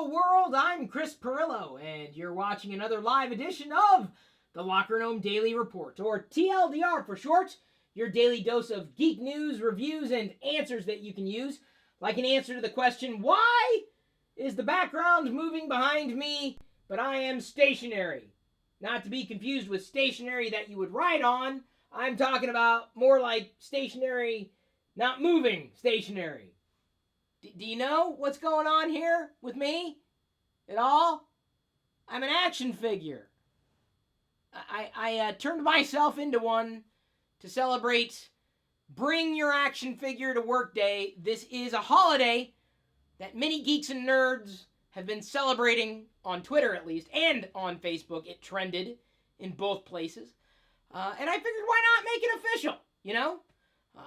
world, I'm Chris Pirillo, and you're watching another live edition of the LockerGnome Daily Report, or TLDR for short, your daily dose of geek news, reviews, and answers that you can use, like an answer to the question, why is the background moving behind me, but I am stationary? Not to be confused with stationary that you would ride on. I'm talking about more like stationary, not moving stationary. Do you know what's going on here with me at all? I'm an action figure. I turned myself into one to celebrate Bring Your Action Figure to Work Day. This is a holiday that many geeks and nerds have been celebrating on Twitter, at least, and on Facebook. It trended in both places. And I figured, why not make it official, you know?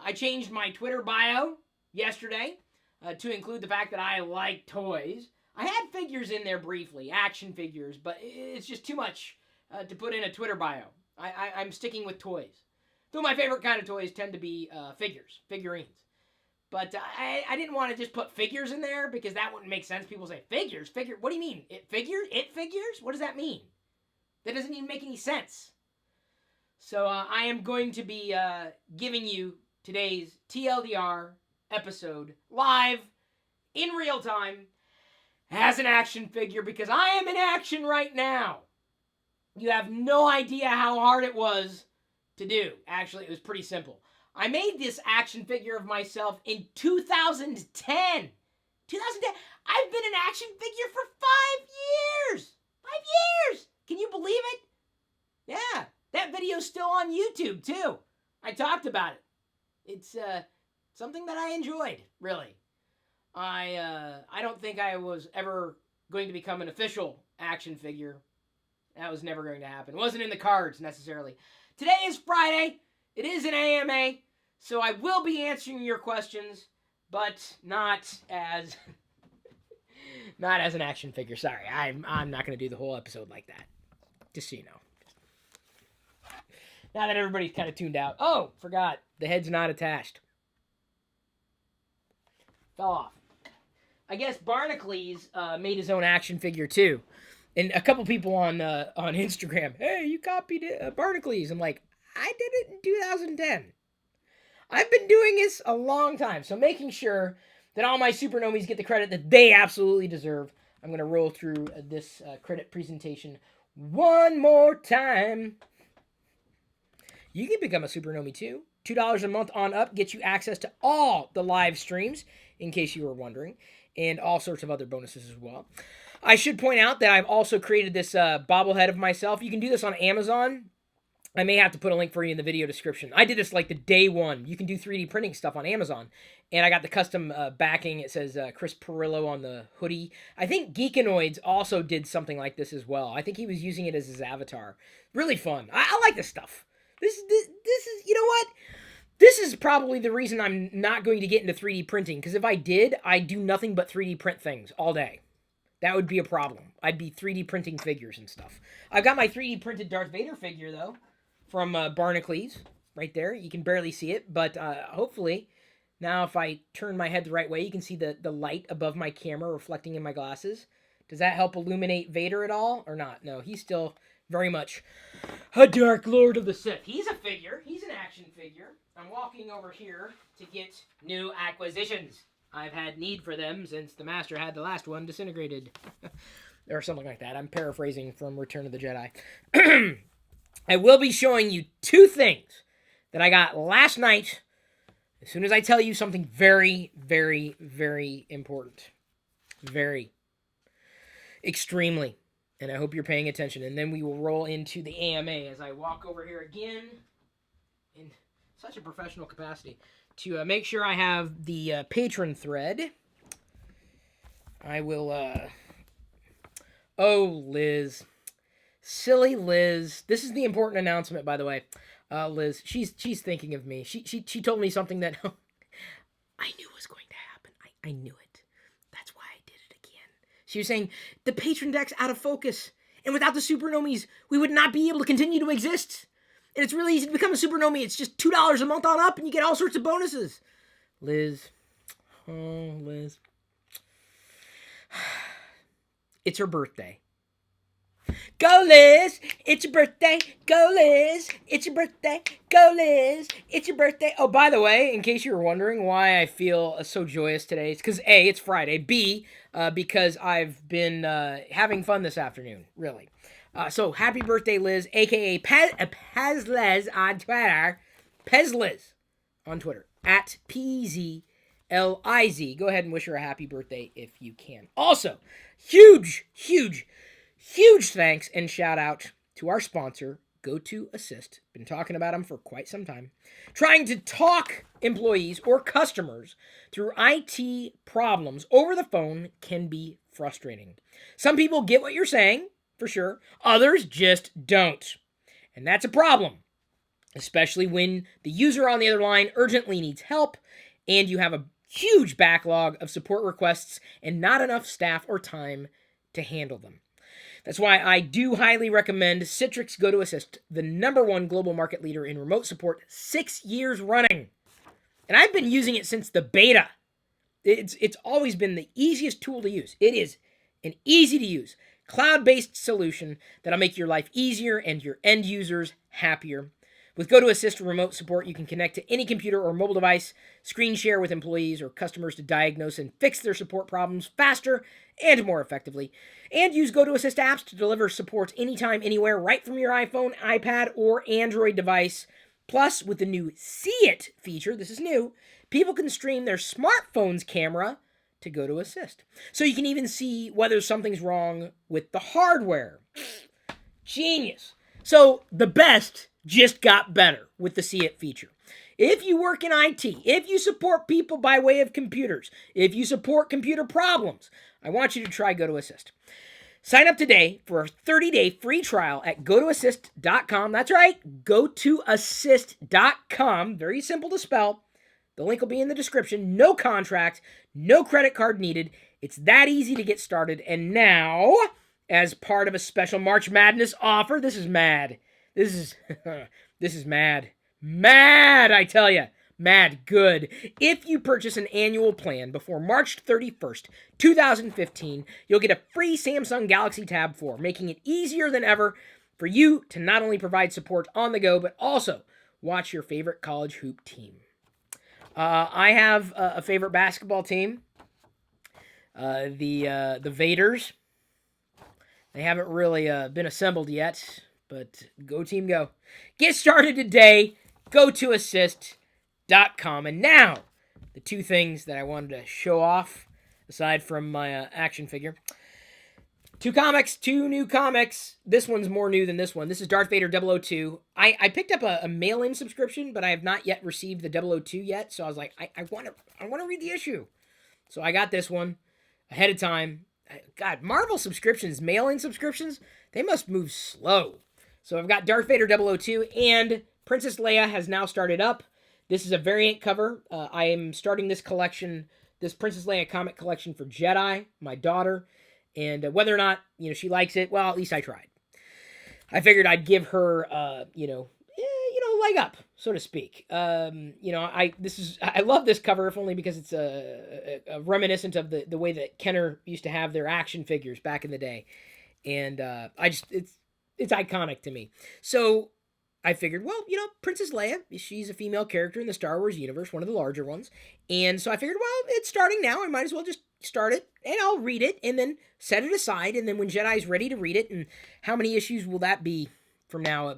I changed my Twitter bio yesterday to include the fact that I like toys. I had figures in there briefly, action figures, but it's just too much to put in a Twitter bio. I'm sticking with toys. Though my favorite kind of toys tend to be figurines. But I didn't want to just put figures in there because that wouldn't make sense. People say, figures? What do you mean? It figures? What does that mean? That doesn't even make any sense. So I am going to be giving you today's TLDR episode live in real time as an action figure because I am in action right now. You have no idea how hard it was to do. Actually, it was pretty simple. I made this action figure of myself in 2010. 2010. I've been an action figure for 5 years. 5 years. Can you believe it? Yeah. That video's still on YouTube, too. I talked about it. It's something that I enjoyed, really. I don't think I was ever going to become an official action figure. That was never going to happen. It wasn't in the cards, necessarily. Today is Friday. It is an AMA, so I will be answering your questions, but not as not as an action figure. Sorry, I'm not going to do the whole episode like that. Just so you know. Now that everybody's kind of tuned out. Oh, forgot. The head's not attached. Fell off. I guess Barnacles made his own action figure too. And a couple people on Instagram, hey, you copied it, Barnacles. I'm like, I did it in 2010. I've been doing this a long time. So making sure that all my supernomies get the credit that they absolutely deserve. I'm going to roll through this credit presentation one more time. You can become a supernomie too. $2 a month on up gets you access to all the live streams, in case you were wondering, and all sorts of other bonuses as well. I should point out that I've also created this bobblehead of myself. You can do this on Amazon. I may have to put a link for you in the video description. I did this like the day one. You can do 3D printing stuff on Amazon. And I got the custom backing. It says Chris Pirillo on the hoodie. I think Geekanoids also did something like this as well. I think he was using it as his avatar. Really fun. I like this stuff. This is, you know what? This is probably the reason I'm not going to get into 3D printing. Because if I did, I'd do nothing but 3D print things all day. That would be a problem. I'd be 3D printing figures and stuff. I've got my 3D printed Darth Vader figure, though, from Barnacles. Right there. You can barely see it. But hopefully, now if I turn my head the right way, you can see the light above my camera reflecting in my glasses. Does that help illuminate Vader at all? Or not? No, he's still very much a Dark Lord of the Sith. He's a figure. He's an action figure. I'm walking over here to get new acquisitions. I've had need for them since the Master had the last one disintegrated. Or something like that. I'm paraphrasing from Return of the Jedi. I will be showing you two things that I got last night as soon as I tell you something very, very, very important. Very. Extremely. And I hope you're paying attention. And then we will roll into the AMA as I walk over here again in such a professional capacity to make sure I have the patron thread. I will, oh, Liz. Silly Liz. This is the important announcement, by the way. Liz, she's thinking of me. She told me something that I knew was going to happen. I knew it. That's why I did it again. She was saying, the patron deck's out of focus. And without the supernomies, we would not be able to continue to exist. And it's really easy to become a supernomie. It's just $2 a month on up, and you get all sorts of bonuses. Liz. Oh, Liz. It's her birthday. Go Liz, it's your birthday. Go Liz, it's your birthday. Go Liz, it's your birthday. Oh, by the way, in case you were wondering why I feel so joyous today, it's because A, it's Friday. B, because I've been having fun this afternoon, really. So happy birthday, Liz, aka Pezliz on Twitter. Pezliz on Twitter at PZLIZ. Go ahead and wish her a happy birthday if you can. Also, huge thanks and shout out to our sponsor, GoToAssist. Been talking about them for quite some time. Trying to talk employees or customers through IT problems over the phone can be frustrating. Some people get what you're saying, for sure. Others just don't. And that's a problem, especially when the user on the other line urgently needs help and you have a huge backlog of support requests and not enough staff or time to handle them. That's why I do highly recommend Citrix GoToAssist, the #1 global market leader in remote support, 6 years running. And I've been using it since the beta. It's always been the easiest tool to use. It is an easy-to-use, cloud-based solution that'll make your life easier and your end users happier. With GoToAssist remote support, you can connect to any computer or mobile device, screen share with employees or customers to diagnose and fix their support problems faster and more effectively, and use GoToAssist apps to deliver support anytime, anywhere, right from your iPhone, iPad, or Android device. Plus, with the new See It feature, this is new, people can stream their smartphone's camera to GoToAssist. So you can even see whether something's wrong with the hardware. Genius. So the best just got better with the See It feature. If you work in IT, if you support people by way of computers, if you support computer problems, I want you to try GoToAssist. Sign up today for a 30-day free trial at gotoassist.com. That's right, gotoassist.com. Very simple to spell. The link will be in the description. No contract, no credit card needed. It's that easy to get started. And now, as part of a special March Madness offer, this is mad. This is mad. Mad, I tell you. Mad good. If you purchase an annual plan before March 31st, 2015, you'll get a free Samsung Galaxy Tab 4, making it easier than ever for you to not only provide support on the go, but also watch your favorite college hoop team. I have a favorite basketball team, the Vaders. They haven't really been assembled yet, but go team go. Get started today. GoToAssist.com. And now, the two things that I wanted to show off, aside from my action figure. Two new comics. This one's more new than this one. This is Darth Vader 002. I picked up a mail-in subscription, but I have not yet received the 002 yet, so I was like, I want to read the issue. So I got this one ahead of time. God, Marvel subscriptions, mail-in subscriptions, they must move slow. So I've got Darth Vader 002, and Princess Leia has now started up. This is a variant cover. I am starting this collection, this Princess Leia comic collection for Jedi, my daughter, and whether or not she likes it, well, at least I tried. I figured I'd give her, leg up, so to speak. I love this cover, if only because it's a reminiscent of the way that Kenner used to have their action figures back in the day, and it's iconic to me. So I figured, well, Princess Leia, she's a female character in the Star Wars universe, one of the larger ones. And so I figured, well, it's starting now. I might as well just start it, and I'll read it, and then set it aside. And then when Jedi's ready to read it, and how many issues will that be from now?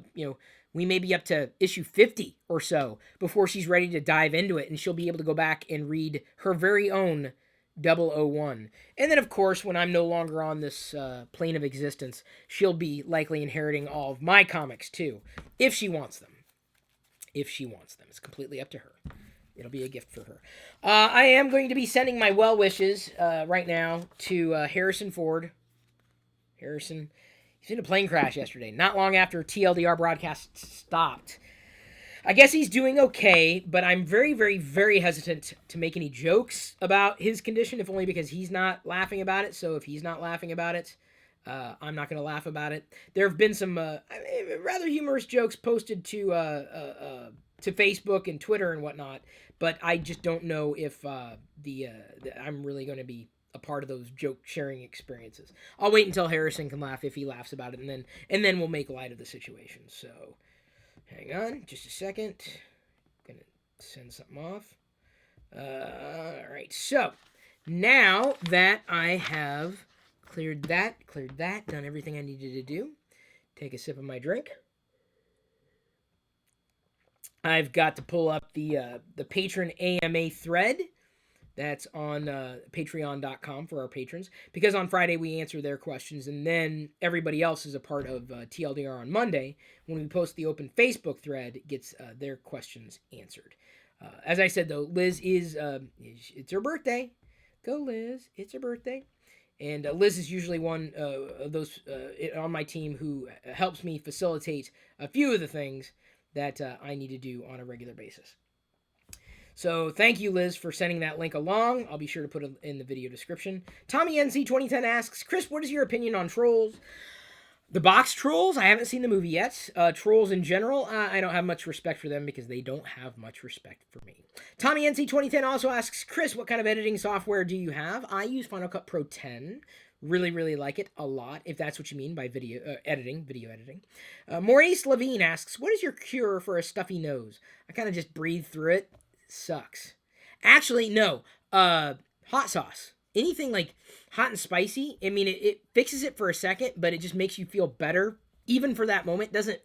We may be up to issue 50 or so before she's ready to dive into it, and she'll be able to go back and read her very own 001. And then, of course, when I'm no longer on this plane of existence, she'll be likely inheriting all of my comics, too, if she wants them. It's completely up to her. It'll be a gift for her. I am going to be sending my well wishes right now to Harrison Ford. Harrison, he's in a plane crash yesterday, not long after TLDR broadcast stopped. I guess he's doing okay, but I'm very, very, very hesitant to make any jokes about his condition, if only because he's not laughing about it. So if he's not laughing about it, I'm not going to laugh about it. There have been some rather humorous jokes posted to Facebook and Twitter and whatnot, but I just don't know if I'm really going to be a part of those joke sharing experiences. I'll wait until Harrison can laugh if he laughs about it, and then we'll make light of the situation. So, hang on, just a second. I'm gonna send something off. All right. So now that I have cleared that, done everything I needed to do, take a sip of my drink. I've got to pull up the patron AMA thread that's on patreon.com for our patrons, because on Friday we answer their questions, and then everybody else is a part of TLDR on Monday. When we post the open Facebook thread, gets their questions answered. As I said, though, Liz is, it's her birthday. Go, Liz. It's her birthday. And Liz is usually one of those on my team who helps me facilitate a few of the things that I need to do on a regular basis. So thank you, Liz, for sending that link along. I'll be sure to put it in the video description. Tommy NC2010 asks, Chris, what is your opinion on Trolls? The box Trolls, I haven't seen the movie yet. Trolls in general, I don't have much respect for them because they don't have much respect for me. Tommy NC2010 also asks, Chris, what kind of editing software do you have? I use Final Cut Pro 10. Really, really like it a lot, if that's what you mean by video editing. Maurice Levine asks, what is your cure for a stuffy nose? I kind of just breathe through it. Sucks. Actually, no. Hot sauce. Anything like hot and spicy, I mean, it fixes it for a second, but it just makes you feel better. Even for that moment, doesn't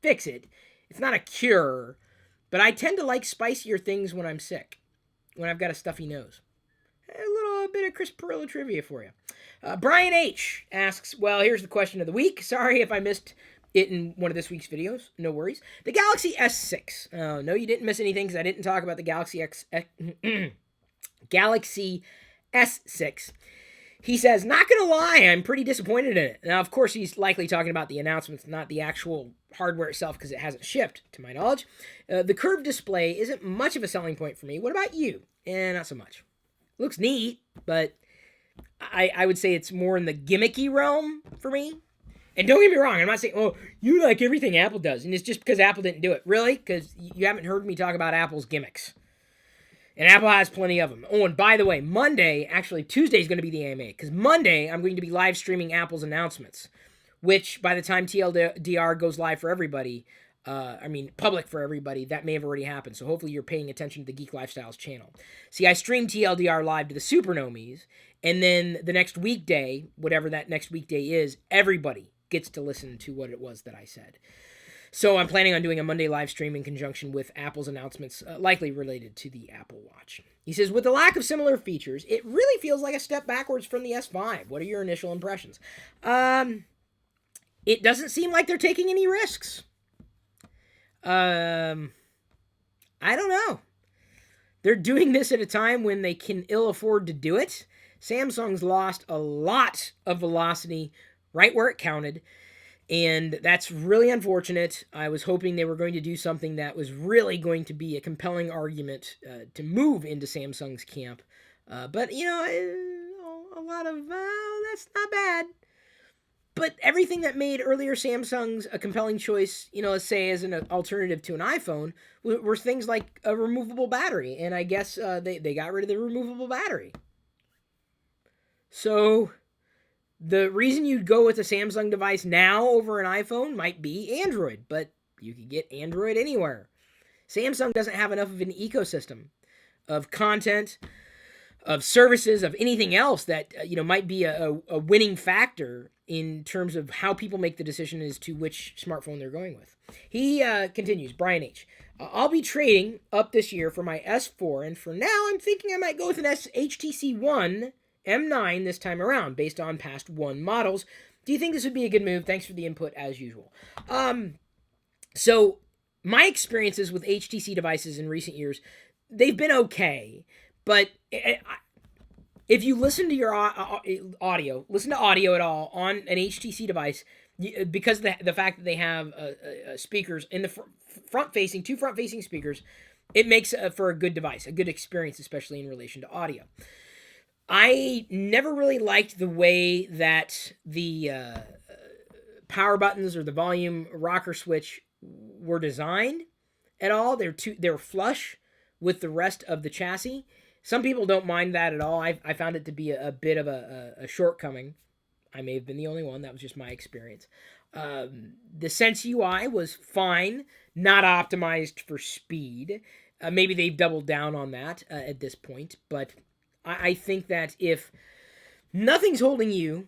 fix it. It's not a cure, but I tend to like spicier things when I'm sick, when I've got a stuffy nose. A little bit of Chris Pirillo trivia for you. Brian H. asks, well, here's the question of the week. Sorry if I missed it in one of this week's videos. No worries. The Galaxy S6. No, you didn't miss anything because I didn't talk about the Galaxy S6. He says, not going to lie, I'm pretty disappointed in it. Now, of course, he's likely talking about the announcements, not the actual hardware itself, because it hasn't shipped, to my knowledge. The curved display isn't much of a selling point for me. What about you? Not so much. Looks neat, but I would say it's more in the gimmicky realm for me. And don't get me wrong, I'm not saying, oh, you like everything Apple does, and it's just because Apple didn't do it. Really? Because you haven't heard me talk about Apple's gimmicks. And Apple has plenty of them. Oh, and by the way, Monday, actually Tuesday is going to be the AMA, because Monday I'm going to be live streaming Apple's announcements, which by the time TLDR goes live for everybody, public for everybody, that may have already happened. So hopefully you're paying attention to the Geek Lifestyles channel. See, I stream TLDR live to the Supernomies, and then the next weekday, whatever that next weekday is, everybody gets to listen to what it was that I said. So I'm planning on doing a Monday live stream in conjunction with Apple's announcements, likely related to the Apple Watch. He says, with the lack of similar features, it really feels like a step backwards from the S5. What are your initial impressions? It doesn't seem like they're taking any risks. I don't know. They're doing this at a time when they can ill afford to do it. Samsung's lost a lot of velocity right where it counted, and that's really unfortunate. I was hoping they were going to do something that was really going to be a compelling argument to move into Samsung's camp. But, a lot of, that's not bad. But everything that made earlier Samsungs a compelling choice, let's say as an alternative to an iPhone, were things like a removable battery. And I guess they got rid of the removable battery. So the reason you'd go with a Samsung device now over an iPhone might be Android, but you could get Android anywhere. Samsung doesn't have enough of an ecosystem of content, of services, of anything else that might be a winning factor in terms of how people make the decision as to which smartphone they're going with. He continues, Brian H. I'll be trading up this year for my S4, and for now I'm thinking I might go with an HTC One M9 this time around, based on past One models. Do you think this would be a good move? Thanks for the input, as usual. So my experiences with HTC devices in recent years, they've been okay, but if you listen to your audio, listen to audio at all on an HTC device, because the fact that they have speakers in the front-facing, two front-facing speakers, it makes for a good device, a good experience, especially in relation to audio. I never really liked the way that the power buttons or the volume rocker switch were designed at all. They're flush with the rest of the chassis. Some people don't mind that at all. I found it to be a bit of a shortcoming. I may have been the only one. That was just my experience. The Sense UI was fine, not optimized for speed. Maybe they've doubled down on that at this point. But I think that if nothing's holding you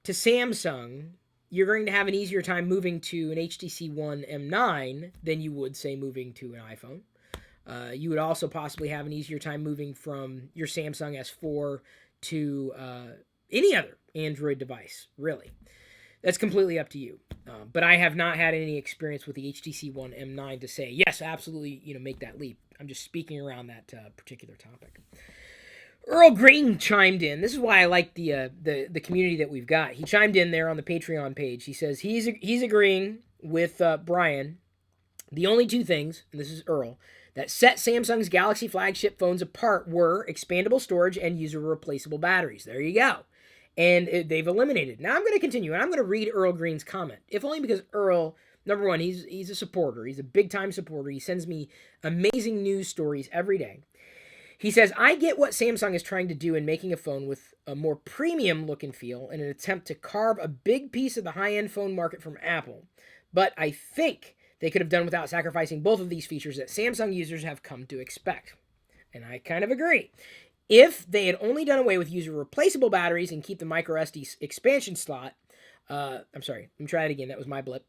to Samsung, you're going to have an easier time moving to an HTC One M9 than you would, say, moving to an iPhone. You would also possibly have an easier time moving from your Samsung S4 to any other Android device, really. That's completely up to you. But I have not had any experience with the HTC One M9 to say, yes, absolutely, make that leap. I'm just speaking around that particular topic. Earl Green chimed in. This is why I like the community that we've got. He chimed in there on the Patreon page. He says he's agreeing with Brian. The only two things, and this is Earl, that set Samsung's Galaxy flagship phones apart were expandable storage and user-replaceable batteries. There you go. And they've eliminated. Now I'm going to continue, and I'm going to read Earl Green's comment, if only because Earl, number one, he's a supporter. He's a big-time supporter. He sends me amazing news stories every day. He says, I get what Samsung is trying to do in making a phone with a more premium look and feel in an attempt to carve a big piece of the high-end phone market from Apple. But I think they could have done without sacrificing both of these features that Samsung users have come to expect. And I kind of agree. If they had only done away with user-replaceable batteries and keep the microSD expansion slot, I'm sorry, let me try it again, that was my blip.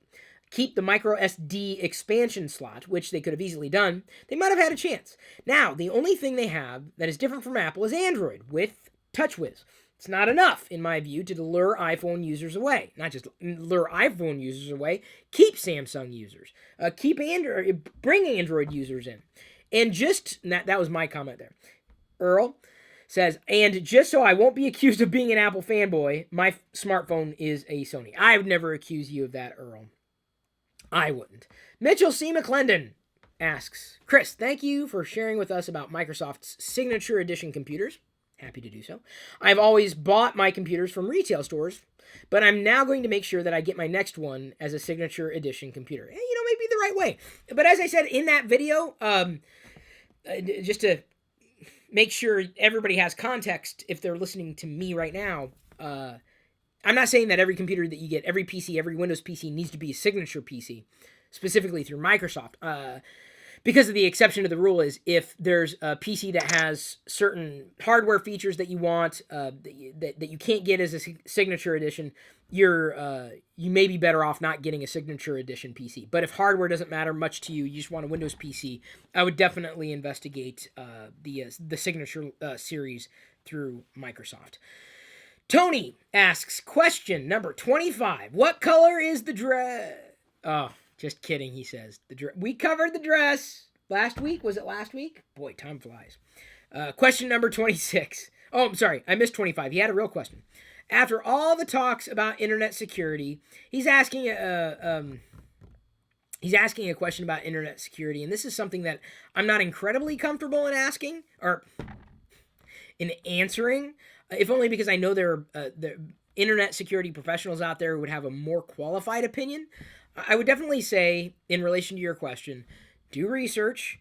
Keep the microSD expansion slot, which they could have easily done, they might have had a chance. Now, the only thing they have that is different from Apple is Android with TouchWiz. It's not enough, in my view, to lure iPhone users away. Not just lure iPhone users away, keep Samsung users. Bring Android users in. And that was my comment there. Earl says, and just so I won't be accused of being an Apple fanboy, my smartphone is a Sony. I would never accuse you of that, Earl. I wouldn't. Mitchell C. McClendon asks, Chris, thank you for sharing with us about Microsoft's Signature Edition computers. Happy to do so. I've always bought my computers from retail stores, but I'm now going to make sure that I get my next one as a Signature Edition computer. Maybe the right way. But as I said in that video, just to make sure everybody has context if they're listening to me right now, I'm not saying that every computer that you get, every PC, every Windows PC needs to be a Signature PC, specifically through Microsoft. Because of the exception to the rule is if there's a PC that has certain hardware features that you want, that you can't get as a Signature Edition, you may be better off not getting a Signature Edition PC. But if hardware doesn't matter much to you, you just want a Windows PC, I would definitely investigate the Signature series through Microsoft. Tony asks, question number 25. What color is the dress? Oh, just kidding, he says. We covered the dress last week. Was it last week? Boy, time flies. Question number 26. Oh, I'm sorry. I missed 25. He had a real question. After all the talks about internet security, he's asking a question about internet security, and this is something that I'm not incredibly comfortable in asking or in answering. If only because I know there are internet security professionals out there who would have a more qualified opinion. I would definitely say, in relation to your question, do research,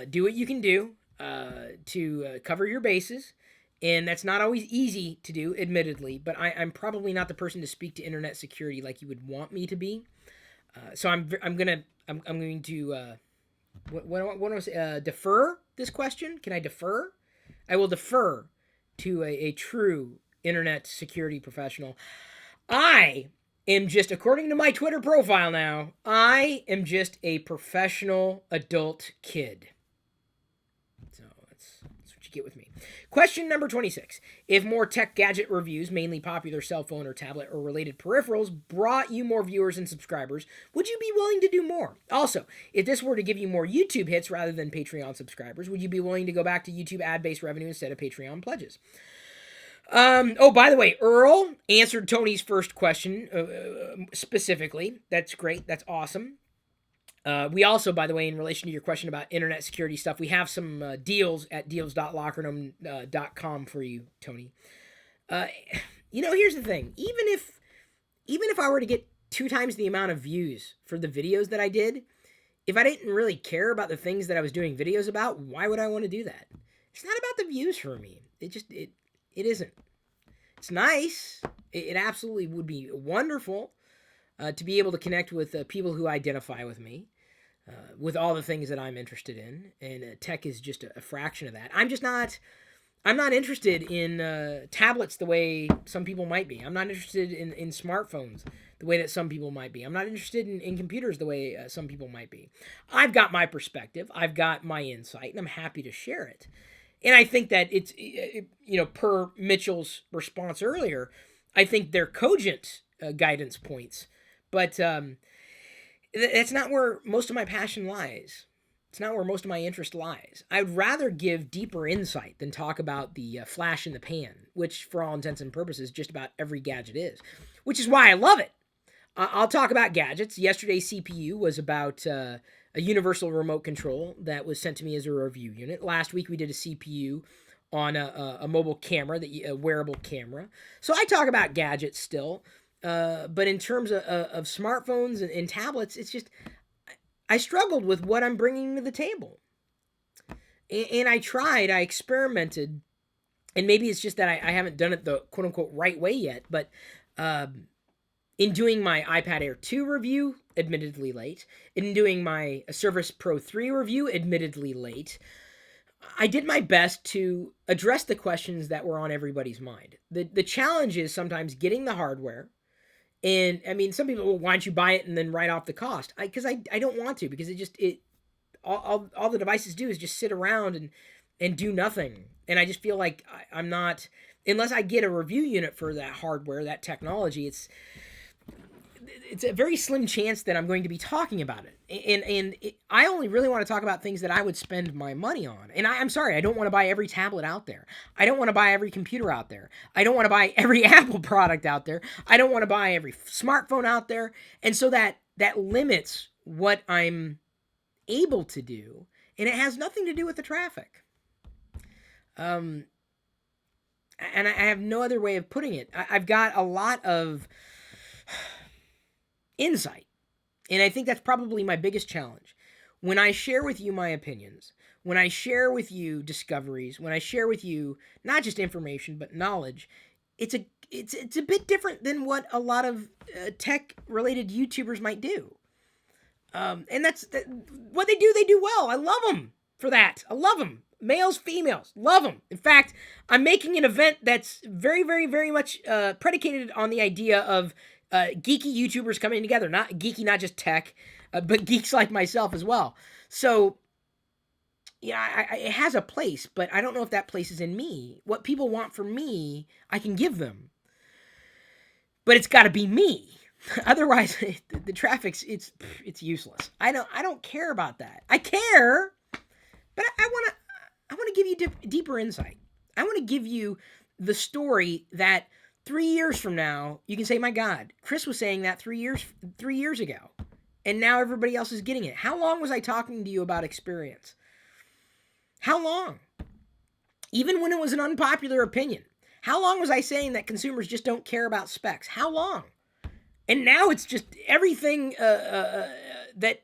do what you can do to cover your bases. And that's not always easy to do, admittedly, but I'm probably not the person to speak to internet security like you would want me to be. So I'm going to what do I say? Defer this question. Can I defer? I will defer to a true internet security professional. I am just, according to my Twitter profile now, I am just a professional adult kid. So that's what you get with me. Question number 26. If more tech gadget reviews, mainly popular cell phone or tablet or related peripherals, brought you more viewers and subscribers, would you be willing to do more? Also, if this were to give you more YouTube hits rather than Patreon subscribers, would you be willing to go back to YouTube ad-based revenue instead of Patreon pledges? By the way, Earl answered Tony's first question specifically. That's great. That's awesome. We also, by the way, in relation to your question about internet security stuff, we have some deals at deals.lockergnome.com for you, Tony. Here's the thing. Even if I were to get 2 times the amount of views for the videos that I did, if I didn't really care about the things that I was doing videos about, why would I want to do that? It's not about the views for me. It isn't. It's nice. It absolutely would be wonderful to be able to connect with people who identify with me, with all the things that I'm interested in, and tech is just a fraction of that. I'm not interested in tablets the way some people might be. I'm not interested in smartphones the way that some people might be. I'm not interested in computers the way some people might be. I've got my perspective. I've got my insight, and I'm happy to share it. And I think that it's, per Mitchell's response earlier, I think they're cogent guidance points. But that's not where most of my passion lies. It's not where most of my interest lies. I'd rather give deeper insight than talk about the flash in the pan, which for all intents and purposes, just about every gadget is, which is why I love it. I'll talk about gadgets. Yesterday's CPU was about a universal remote control that was sent to me as a review unit. Last week we did a CPU on a mobile camera, a wearable camera. So I talk about gadgets still, but in terms of smartphones and tablets, it's just I struggled with what I'm bringing to the table. And I tried, I experimented, and maybe it's just that I haven't done it the quote-unquote right way yet, but in doing my iPad Air 2 review, admittedly late, in doing my Surface Pro 3 review, admittedly late, I did my best to address the questions that were on everybody's mind. The challenge is sometimes getting the hardware. And I mean, some people, well, why don't you buy it and then write off the cost? Because I don't want to, because all the devices do is just sit around and do nothing. And I just feel like I'm not, unless I get a review unit for that hardware, that technology, it's a very slim chance that I'm going to be talking about it. And I only really want to talk about things that I would spend my money on. And I'm sorry, I don't want to buy every tablet out there. I don't want to buy every computer out there. I don't want to buy every Apple product out there. I don't want to buy every smartphone out there. And so that limits what I'm able to do. And it has nothing to do with the traffic. And I have no other way of putting it. I've got a lot of insight. And I think that's probably my biggest challenge. When I share with you my opinions, when I share with you discoveries, when I share with you not just information but knowledge, it's a bit different than what a lot of tech-related YouTubers might do. And that's what they do well. I love them for that. I love them. Males, females, love them. In fact, I'm making an event that's very, very, very much predicated on the idea of geeky YouTubers coming together. Not geeky, not just tech, but geeks like myself as well. So, yeah, it has a place, but I don't know if that place is in me. What people want from me, I can give them. But it's got to be me. Otherwise, the traffic's it's useless. I don't care about that. I care, but I want to give you deeper insight. I want to give you the story that 3 years from now, you can say, my God, Chris was saying that 3 years ago. And now everybody else is getting it. How long was I talking to you about experience? How long? Even when it was an unpopular opinion. How long was I saying that consumers just don't care about specs? How long? And now it's just everything that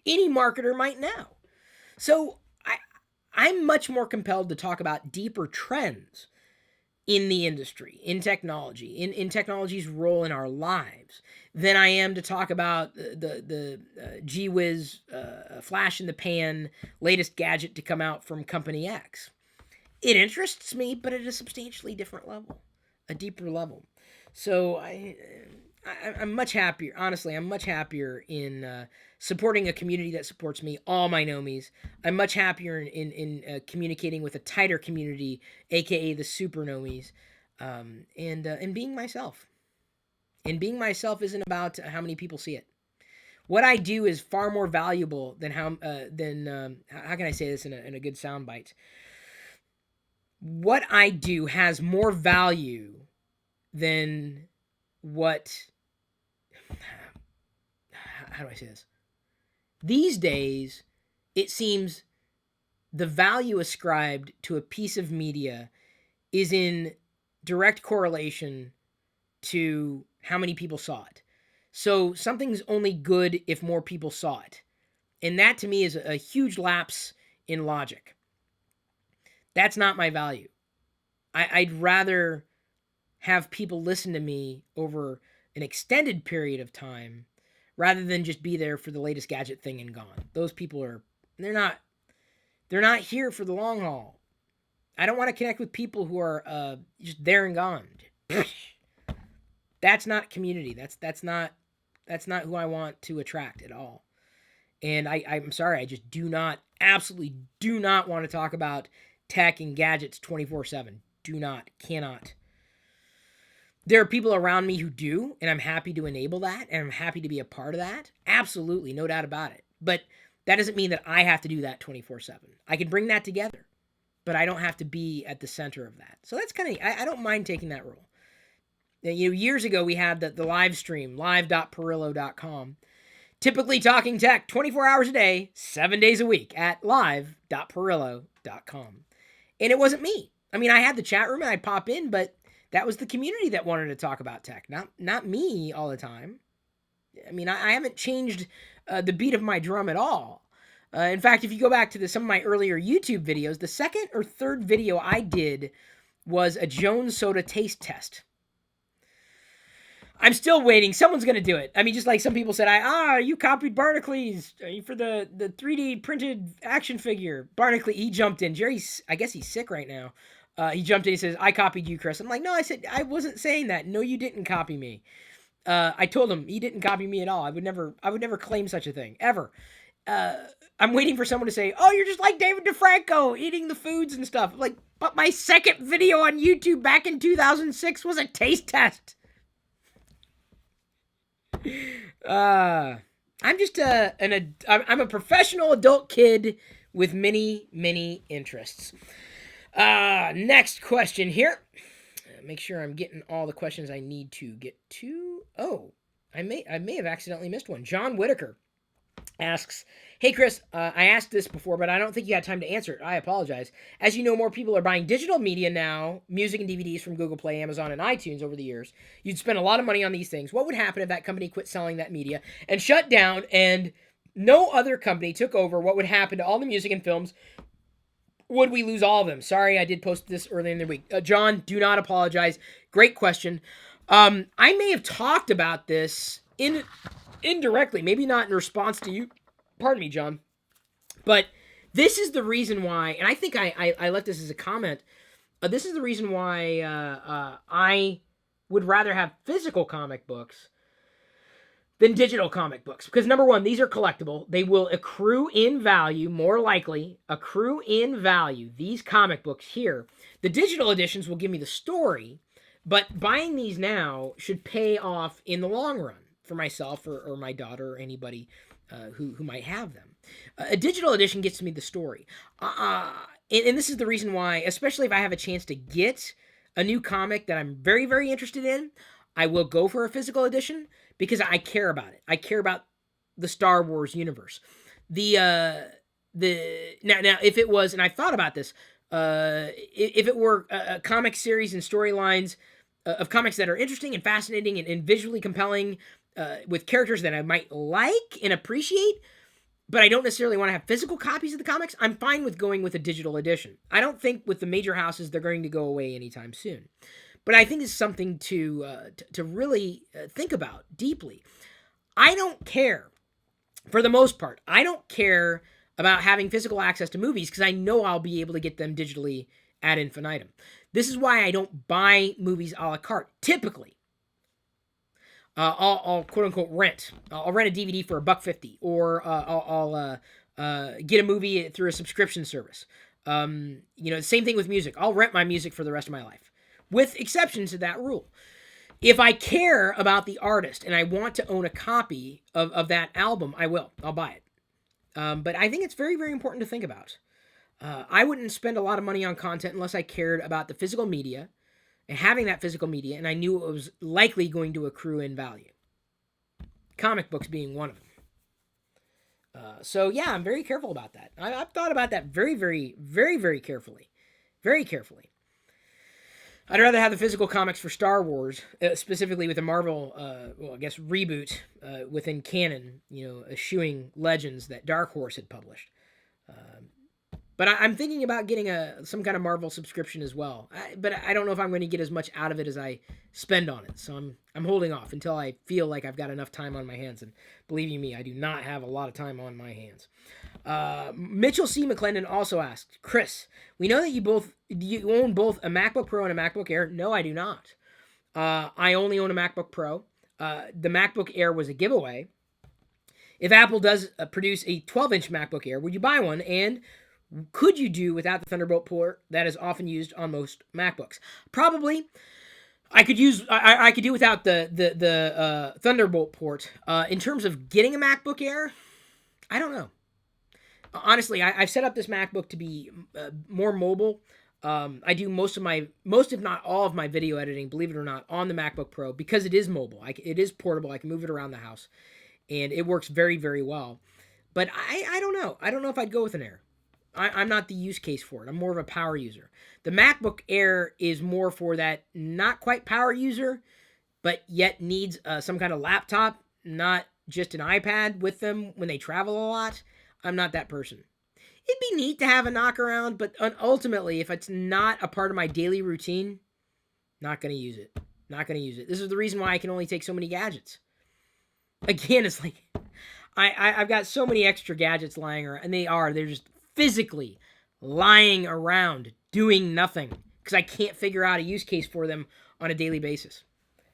any marketer might know. So I'm much more compelled to talk about deeper trends in the industry, in technology, in technology's role in our lives, than I am to talk about the gee whiz, flash in the pan, latest gadget to come out from Company X. It interests me, but at a substantially different level, a deeper level. So I'm much happier, honestly, I'm much happier in supporting a community that supports me, all my nomies. I'm much happier in communicating with a tighter community, aka the super nomies, and being myself. And being myself isn't about how many people see it. What I do is far more valuable than how can I say this in a good soundbite? What I do has more value than what. How do I say this? These days, it seems the value ascribed to a piece of media is in direct correlation to how many people saw it. So something's only good if more people saw it. And that to me is a huge lapse in logic. That's not my value. I'd rather have people listen to me over an extended period of time rather than just be there for the latest gadget thing and gone. Those people they're not here for the long haul. I don't want to connect with people who are just there and gone. That's not community. That's not who I want to attract at all. And I'm sorry, I just absolutely do not want to talk about tech and gadgets 24/7. Cannot. There are people around me who do, and I'm happy to enable that, and I'm happy to be a part of that. Absolutely, no doubt about it. But that doesn't mean that I have to do that 24/7. I can bring that together, but I don't have to be at the center of that. So that's kind of, I don't mind taking that role. Years ago, we had the live stream, live.pirillo.com. Typically talking tech 24 hours a day, 7 days a week at live.pirillo.com. And it wasn't me. I mean, I had the chat room and I'd pop in, but that was the community that wanted to talk about tech, not me all the time. I mean, I haven't changed the beat of my drum at all. In fact, if you go back to some of my earlier YouTube videos, the second or third video I did was a Jones Soda taste test. I'm still waiting. Someone's going to do it. I mean, just like some people said, you copied Barnacle for the 3D printed action figure. Barnacle, he jumped in. I guess he's sick right now. He jumped in. He says, I copied you, Chris. I'm like, no, I wasn't saying that. No, you didn't copy me. I told him he didn't copy me at all. I would never claim such a thing, ever. I'm waiting for someone to say, oh, you're just like David DeFranco, eating the foods and stuff. Like, but my second video on YouTube back in 2006 was a taste test. I'm just I'm a professional adult kid with many interests. Next question here. Make sure I'm getting all the questions I need to get to. Oh, I may have accidentally missed one. John Whitaker asks, hey Chris, I asked this before, but I don't think you had time to answer it. I apologize. As you know, more people are buying digital media now, music and DVDs from Google Play, Amazon, and iTunes over the years. You'd spend a lot of money on these things. What would happen if that company quit selling that media and shut down and no other company took over? What would happen to all the music and films? Would we lose all of them? Sorry, I did post this earlier in the week. John, do not apologize. Great question. I may have talked about this indirectly, maybe not in response to you. Pardon me, John. But this is the reason why, and I think I left this as a comment. This is the reason why I would rather have physical comic books than digital comic books. Because number one, these are collectible. They will accrue in value, more likely, accrue in value. These comic books here. The digital editions will give me the story, but buying these now should pay off in the long run for myself or my daughter or anybody who might have them. A digital edition gets me the story. And this is the reason why, especially if I have a chance to get a new comic that I'm very, very interested in, I will go for a physical edition because I care about it. I care about the Star Wars universe. Now if it was, and I thought about this, if it were a comic series and storylines of comics that are interesting and fascinating and visually compelling, with characters that I might like and appreciate, but I don't necessarily want to have physical copies of the comics, I'm fine with going with a digital edition. I don't think with the major houses they're going to go away anytime soon. But I think it's something to really think about deeply. I don't care, for the most part, I don't care about having physical access to movies because I know I'll be able to get them digitally ad infinitum. This is why I don't buy movies a la carte, typically. I'll quote unquote rent. I'll rent a DVD for $1.50, or I'll get a movie through a subscription service. Same thing with music. I'll rent my music for the rest of my life, with exceptions to that rule. If I care about the artist and I want to own a copy of that album, I'll buy it. But I think it's very, very important to think about. I wouldn't spend a lot of money on content unless I cared about the physical media and having that physical media, and I knew it was likely going to accrue in value. Comic books being one of them. So yeah, I'm very careful about that. I've thought about that very, very, very, very carefully. Very carefully. I'd rather have the physical comics for Star Wars, specifically with the Marvel, reboot within canon, eschewing Legends that Dark Horse had published. But I'm thinking about getting some kind of Marvel subscription as well. But I don't know if I'm going to get as much out of it as I spend on it. So I'm holding off until I feel like I've got enough time on my hands. And believe you me, I do not have a lot of time on my hands. Mitchell C. McClendon also asked, Chris, we know that you own both a MacBook Pro and a MacBook Air. No, I do not. I only own a MacBook Pro. The MacBook Air was a giveaway. If Apple does produce a 12-inch MacBook Air, would you buy one? And could you do without the Thunderbolt port that is often used on most MacBooks? Probably. I could do without the Thunderbolt port. In terms of getting a MacBook Air, I don't know. Honestly, I've set up this MacBook to be more mobile. I do most if not all of my video editing, believe it or not, on the MacBook Pro because it is mobile. It is portable. I can move it around the house, and it works very, very well. But I don't know. I don't know if I'd go with an Air. I'm not the use case for it. I'm more of a power user. The MacBook Air is more for that not quite power user, but yet needs some kind of laptop, not just an iPad with them when they travel a lot. I'm not that person. It'd be neat to have a knock around, but ultimately, if it's not a part of my daily routine, not going to use it. Not going to use it. This is the reason why I can only take so many gadgets. Again, it's like I've got so many extra gadgets lying around, and they're just physically lying around doing nothing because I can't figure out a use case for them on a daily basis.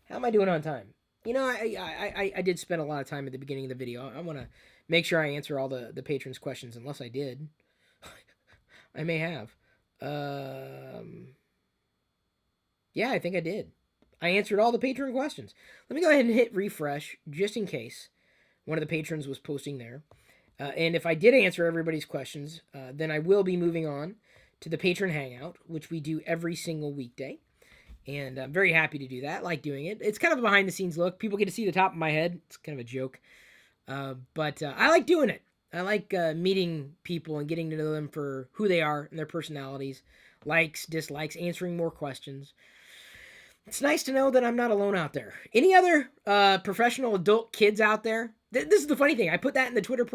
How am I doing on time? You know, I did spend a lot of time at the beginning of the video. I want to make sure I answer all the patrons' questions, unless I did. I may have. Yeah, I think I did. I answered all the patron questions. Let me go ahead and hit refresh just in case one of the patrons was posting there. And if I did answer everybody's questions, then I will be moving on to the Patron Hangout, which we do every single weekday. And I'm very happy to do that. I like doing it. It's kind of a behind-the-scenes look. People get to see the top of my head. It's kind of a joke. But I like doing it. I like meeting people and getting to know them for who they are and their personalities, likes, dislikes, answering more questions. It's nice to know that I'm not alone out there. Any other professional adult kids out there? This is the funny thing. I put that in the Twitter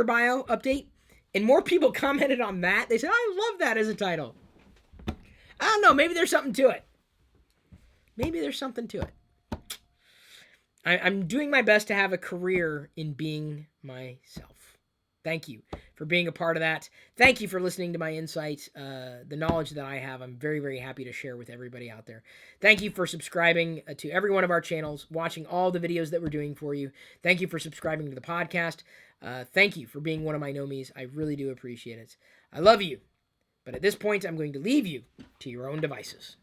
bio update, and more people commented on that. They said, "I love that as a title." I don't know. Maybe there's something to it. I'm doing my best to have a career in being myself. Thank you for being a part of that. Thank you for listening to my insights, the knowledge that I have. I'm very, very happy to share with everybody out there. Thank you for subscribing to every one of our channels, watching all the videos that we're doing for you. Thank you for subscribing to the podcast. Thank you for being one of my nomies. I really do appreciate it. I love you. But at this point, I'm going to leave you to your own devices.